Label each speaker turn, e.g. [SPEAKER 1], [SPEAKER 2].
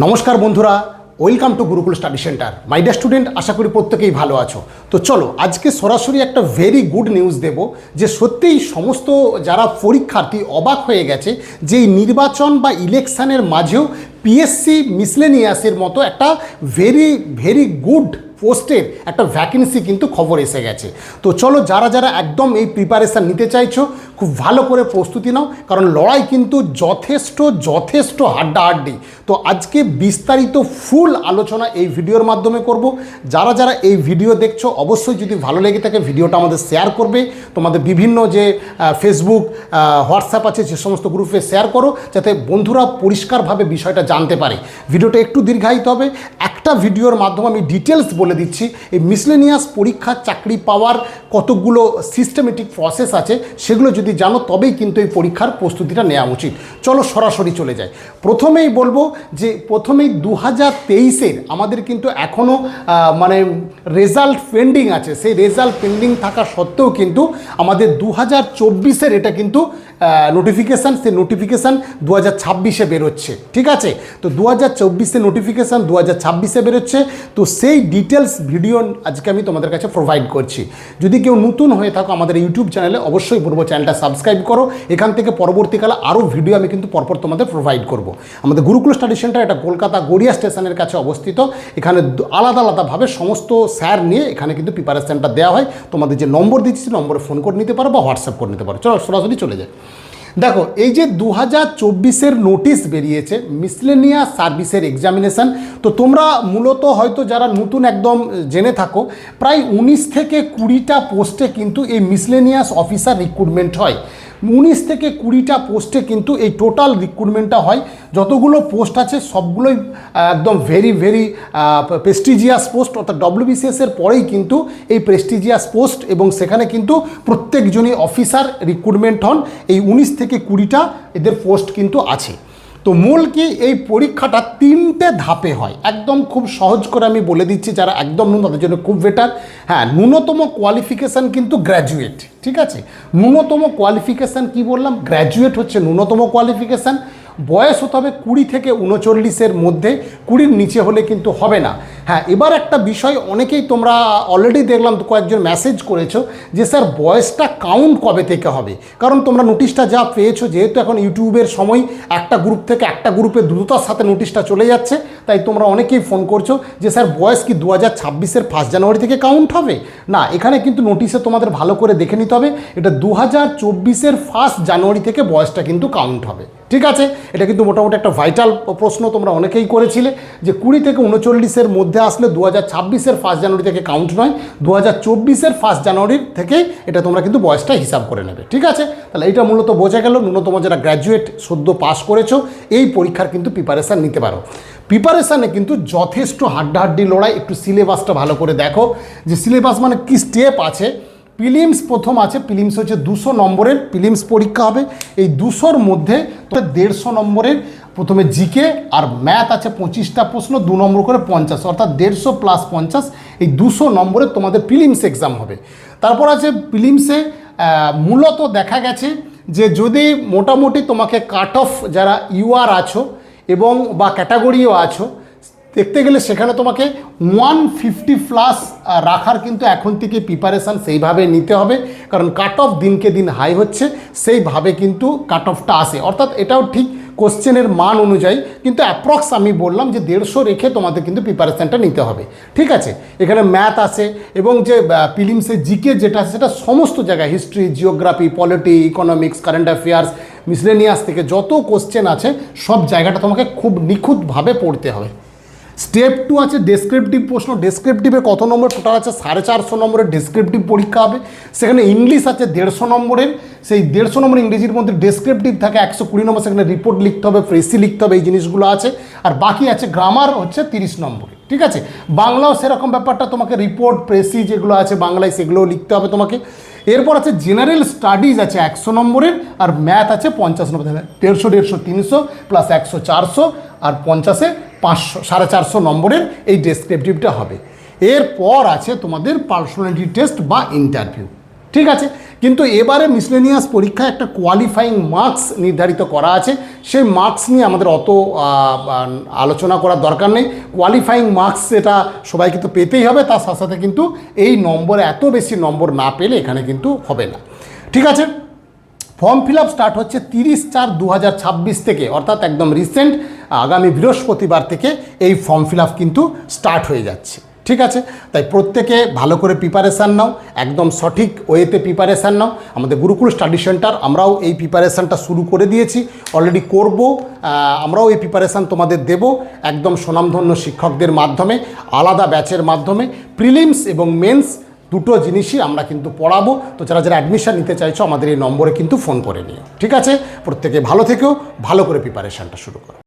[SPEAKER 1] নমস্কার বন্ধুরা, welcome to Gurukul study centre. My dear student, আশা করি প্রত্যেকেই ভালো আছো। তো চলো আজকে সরাসরি একটা ভেরি গুড নিউজ দেব যে সত্যিই সমস্ত যারা পরীক্ষার্থী অবাক হয়ে গেছে যে এই নির্বাচন বা ইলেকশনের মাঝেও পিএসসি মিসলেনিয়াসের মতো একটা ভেরি গুড পোস্টের একটা ভ্যাকেন্সি কিন্তু খবর এসে গেছে। তো চলো যারা যারা একদম এই প্রিপারেশান নিতে চাইছো খুব ভালো করে প্রস্তুতি নাও, কারণ লড়াই কিন্তু যথেষ্ট হাড্ডাহাড্ডি। তো আজকে বিস্তারিত ফুল আলোচনা এই ভিডিওর মাধ্যমে করব। যারা যারা এই ভিডিও দেখছো অবশ্যই যদি ভালো লেগে থাকে ভিডিওটা আমাদের শেয়ার করবে, তোমাদের বিভিন্ন যে ফেসবুক হোয়াটসঅ্যাপ আছে সে সমস্ত গ্রুপে শেয়ার করো, যাতে বন্ধুরা পরিষ্কারভাবে বিষয়টা জানতে পারে। ভিডিওটা একটু দীর্ঘায়িত হবে, একটা ভিডিওর মাধ্যমে আমি ডিটেলস বলে দিচ্ছি এই মিসলেনিয়াস পরীক্ষার চাকরি পাওয়ার কতগুলো সিস্টেমেটিক প্রসেস আছে, সেগুলো যদি জানো তবেই কিন্তু এই পরীক্ষার প্রস্তুতিটা নেওয়া উচিত। চলো সরাসরি চলে যাই। প্রথমেই বলবো যে প্রথমেই 2023-এর আমাদের কিন্তু এখনও রেজাল্ট পেন্ডিং আছে। সেই রেজাল্ট পেন্ডিং থাকা সত্ত্বেও কিন্তু আমাদের 2024-এর এটা কিন্তু নোটিফিকেশান, সেই নোটিফিকেশান 2026-এ বেরোচ্ছে। ঠিক আছে, তো 2024-এ নোটিফিকেশান 2026-এ বেরোচ্ছে। তো সেই ডিটেলস ভিডিও আজকে আমি তোমাদের কাছে প্রোভাইড করছি। যদি কেউ নতুন হয়ে থাকো আমাদের ইউটিউব চ্যানেলে অবশ্যই বলবো চ্যানেলটা সাবস্ক্রাইব করো। এখান থেকে পরবর্তীকালে আরও ভিডিও আমি কিন্তু পরপর তোমাদের প্রোভাইড করব। আমাদের গুরুকুল স্টাডি সেন্টার এটা কলকাতা গড়িয়া স্টেশনের কাছে অবস্থিত। এখানে আলাদাভাবে সমস্ত স্যার নিয়ে এখানে কিন্তু প্রিপারেশানটা দেওয়া হয়। তোমাদের যে নম্বর দিচ্ছি নম্বরে ফোন করে নিতে পারো বা হোয়াটসঅ্যাপ করে নিতে পারো। চলো সরাসরি চলে যায়। দেখো, এই যে 2024-এর নোটিশ বেরিয়েছে মিসলেনিয়াস সার্ভিসের এক্সামিনেশান, তো তোমরা মূলত হয়তো যারা নতুন একদম জেনে থাকো প্রায় 19 থেকে 20টা পোস্টে কিন্তু এই মিসলেনিয়াস অফিসার রিক্রুটমেন্ট হয়। 19 থেকে 20টা পোস্টে কিন্তু এই টোটাল রিক্রুটমেন্টটা হয়। যতগুলো পোস্ট আছে সবগুলোই একদম ভেরি প্রেস্টিজিয়াস পোস্ট, অর্থাৎ ডব্লিউবিসিএসের পরেই কিন্তু এই প্রেস্টিজিয়াস পোস্ট, এবং সেখানে কিন্তু প্রত্যেকজনই অফিসার রিক্রুটমেন্ট হন। এই 19 থেকে 20টা এদের পোস্ট কিন্তু আছে। তো মূল কি এই পরীক্ষাটা 3টে ধাপে হয়। একদম খুব সহজ করে আমি বলে দিচ্ছি, যারা একদম নুন তাদের জন্য খুব বেটার। হ্যাঁ, ন্যূনতম কোয়ালিফিকেশান কিন্তু গ্র্যাজুয়েট। ঠিক আছে, ন্যূনতম কোয়ালিফিকেশান কি বললাম, গ্র্যাজুয়েট হচ্ছে ন্যূনতম কোয়ালিফিকেশান। বয়স হতে হবে 20 থেকে 39-এর মধ্যে, 20-র নিচে হলে কিন্তু হবে না। হ্যাঁ, এবার একটা বিষয়, অনেকেই তোমরা অলরেডি দেখলাম কয়েকজন মেসেজ করেছো যে স্যার বয়সটা কাউন্ট কবে থেকে হবে। কারণ তোমরা নোটিশটা যা পেয়েছো, যেহেতু এখন ইউটিউবের সময় একটা গ্রুপ থেকে একটা গ্রুপে দ্রুততার সাথে নোটিশটা চলে যাচ্ছে, তাই তোমরা অনেকেই ফোন করছো যে স্যার বয়স কি 2026-এর 1 জানুয়ারি থেকে কাউন্ট হবে। না, এখানে কিন্তু নোটিশে তোমাদের ভালো করে দেখে নিতে হবে, এটা 2024-এর 1 জানুয়ারি থেকে বয়সটা কিন্তু কাউন্ট হবে। ঠিক আছে, এটা কিন্তু মোটামুটি একটা ভাইটাল প্রশ্ন তোমরা অনেকেই করেছিলে যে 20 থেকে 39-এর মধ্যে আসলে 2026-এর 1 জানুয়ারি থেকে কাউন্ট নয়, 2024-এর 1 জানুয়ারি থেকে এটা তোমরা কিন্তু বয়সটা হিসাব করে নেবে। ঠিক আছে, তাহলে এটা মূলত বোঝা গেল। ন্যূনতম যারা গ্র্যাজুয়েট সদ্য পাস করেছো এই পরীক্ষার কিন্তু প্রিপারেশান নিতে পারো। প্রিপারেশানে কিন্তু যথেষ্ট হাড্ডাহাড্ডি লড়াই। একটু সিলেবাসটা ভালো করে দেখো যে সিলেবাস মানে কি স্টেপ আছে। প্রিলিমস প্রথম আছে, প্রিলিমস হচ্ছে 200 নম্বরের প্রিলিমস পরীক্ষা হবে। এই 200-র মধ্যে 150 নম্বরের প্রথমে জিকে আর ম্যাথ আছে 25টা প্রশ্ন, 2 নম্বর করে 50, অর্থাৎ 150 প্লাস 50, এই 200 নম্বরের তোমাদের প্রিলিমস এক্সাম হবে। তারপর আছে প্রিলিমসে মূলত দেখা গেছে যে যদি মোটামুটি তোমাকে কাট অফ যারা ইউআর আছো এবং বা ক্যাটাগরিও আছো দেখতে গেলে সেখানে তোমাকে 150 প্লাস রাখার কিন্তু এখন থেকে প্রিপারেশান সেইভাবে নিতে হবে, কারণ কাট অফ দিনকে দিন হাই হচ্ছে, সেইভাবে কিন্তু কাট অফটা আসে। অর্থাৎ এটাও ঠিক কোশ্চেনের মান অনুযায়ী, কিন্তু অ্যাপ্রক্স আমি বললাম যে 150 রেখে তোমাদের কিন্তু প্রিপারেশানটা নিতে হবে। ঠিক আছে, এখানে ম্যাথ আছে এবং যে প্রিলিমসে জিকে যেটা আছে সেটা সমস্ত জায়গায় history, geography, polity, economics, current affairs, miscellaneous থেকে যত কোশ্চেন আছে সব জায়গাটা তোমাকে খুব নিখুঁতভাবে পড়তে হবে। স্টেপ 2 আছে ডেসক্রিপটিভ প্রশ্ন। ডেসক্রিপটিভে কত নম্বর টোটাল আছে 450 নম্বরের ডেসক্রিপটিভ পরীক্ষা হবে। সেখানে ইংলিশ আছে 150 নম্বরের, সেই 150 নম্বর ইংরেজির মধ্যে ডেসক্রিপটিভ থাকে 120 নম্বর, সেখানে রিপোর্ট লিখতে হবে, প্রেসি লিখতে হবে, এই জিনিসগুলো আছে। আর বাকি আছে গ্রামার হচ্ছে 30 নম্বরে। ঠিক আছে, বাংলাও সেরকম ব্যাপারটা, তোমাকে রিপোর্ট প্রেসি যেগুলো আছে বাংলায় সেগুলোও লিখতে হবে তোমাকে। এরপর আছে জেনারেল স্টাডিজ আছে 100 নম্বরের, আর ম্যাথ আছে 50 নম্বর। 150, 300 প্লাস 100, 400, আর 50-এ 500, 450 নম্বরের এই ডেসক্রিপটিভটা হবে। এরপর আছে তোমাদের পার্সোনালিটি টেস্ট বা ইন্টারভিউ। ঠিক আছে, কিন্তু এবারে মিসলেনিয়াস পরীক্ষায় একটা কোয়ালিফাইং মার্কস নির্ধারিত করা আছে। সেই মার্কস নিয়ে আমাদের অত আলোচনা করার দরকার নেই। কোয়ালিফাইং মার্কস এটা সবাই কিন্তু পেতেই হবে, তার সাথে সাথে কিন্তু এই নম্বরে এত বেশি নম্বর না পেলে এখানে কিন্তু হবে না। ঠিক আছে, ফর্ম ফিল আপ স্টার্ট হচ্ছে 30/4/2026 থেকে, অর্থাৎ একদম রিসেন্ট আগামী বৃহস্পতিবার থেকে এই ফর্ম ফিল আপ কিন্তু স্টার্ট হয়ে যাচ্ছে। ঠিক আছে, তাই প্রত্যেকে ভালো করে প্রিপারেশান নাও, একদম সঠিক ওয়েতে প্রিপারেশান নাও। আমাদের গুরুকুল স্টাডি সেন্টার আমরাও এই প্রিপারেশানটা শুরু করে দিয়েছি, অলরেডি করব। আমরাও এই প্রিপারেশান তোমাদের দেব একদম স্বনামধন্য শিক্ষকদের মাধ্যমে, আলাদা ব্যাচের মাধ্যমে। প্রিলিমস এবং মেন্স দুটো জিনিসই আমরা কিন্তু পড়াবো। তো যারা যারা অ্যাডমিশন নিতে চাইছো আমাদের এই নম্বরে কিন্তু ফোন করে নিও। ঠিক আছে, প্রত্যেকে ভালো থেকেও, ভালো করে প্রিপারেশানটা শুরু করো।